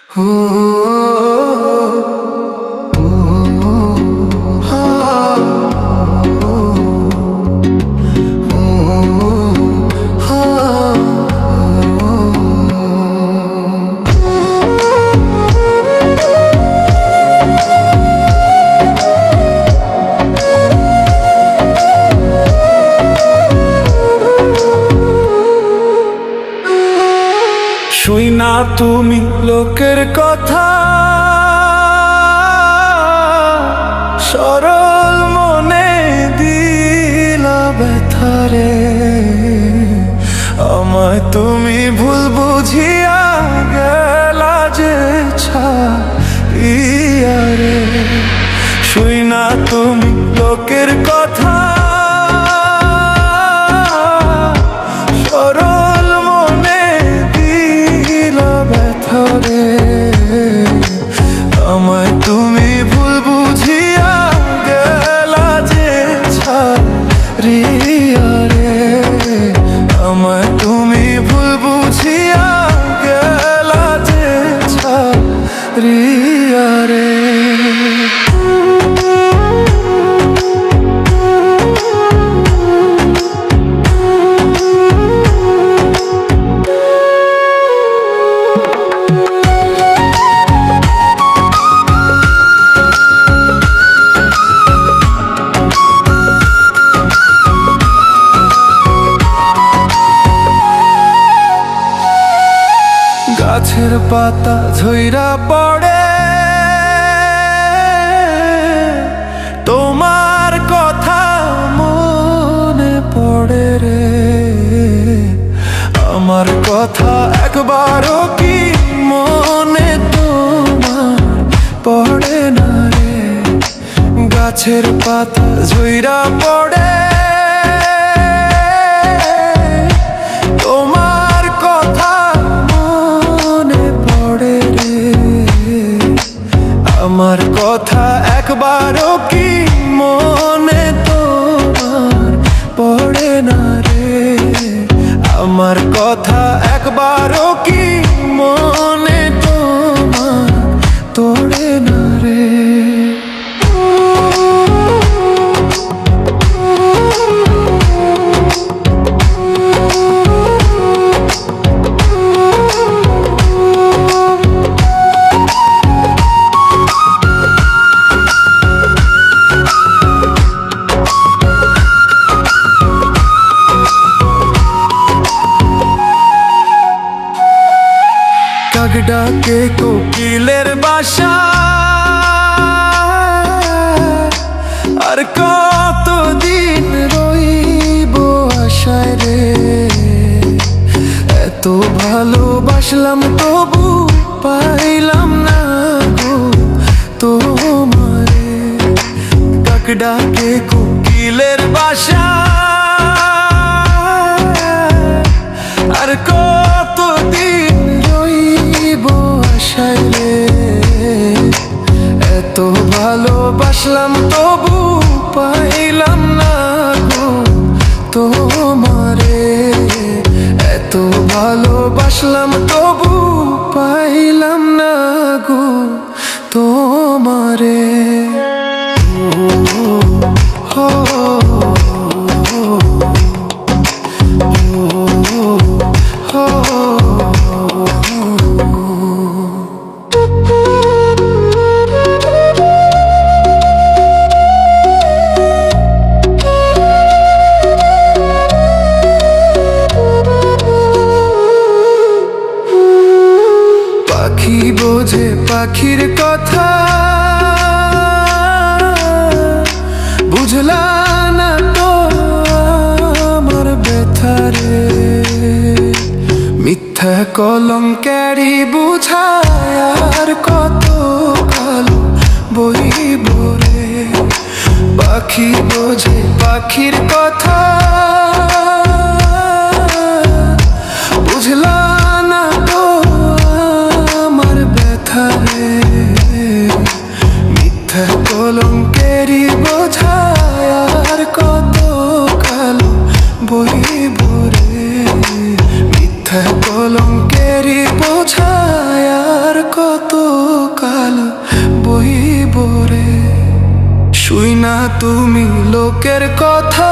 শুই না তুমি লোকের কথা, সরল মনে দিলা ব্যথারে। আমায় তুমি ভুল বুঝিয়া গেলা যে ছাড়িয়া রে। শুই না তুমি লোকের কথা, সরল মনে দিলা ব্যথারে। আমায় তুমি ভুল বুঝিয়া গেলা যে ছাড়িয়া রে। আমায় তুমি ভুল বুঝিয়া গেলা যে ছাড়িয়া রে। গাছের পাতা ঝইরা পড়ে, তোমার কথা মনে পড়ে রে। আমার কথা একবারও কি মনে তোমার পড়ে না রে। গাছের পাতা ঝইরা পড়ে, তোমার কথা মনে পড়ে রে। আমার কথা একবারও কি মনে তোমার পড়ে না রে। আমার কথা একবারও কি মনে তোমার পড়ে না রে। কাক ডাকে কোকিলের বাসা, আর কতদিন রইব আশায় রে। এত ভালোবাসলাম তবু পাইলাম না গো তোমারে। কাক ডাকে কোকিলের বাসা, আর কতদিন রইব আশায় রে। এত ভালোবাসলাম তবু পাইলাম না গো তোমারে। এত ভালোবাসলাম তবু পাইলাম না গো তোমারে। পাখি বোঝে পাখির কথা, বুঝলা না তো আমার ব্যথারে। মিথ্যা কলঙ্কেরই বুঝায় আর কত কালো বইব রে। পাখি বোঝে পাখির কথা, বুঝলা না তো আমার ব্যথারে। মিথ্যা কলঙ্কেরই বোঝায় আর কত কালো বইব রে। মিথ্যা কলঙ্কেরই বোঝায় আর কত না তুমি লোকের কথা।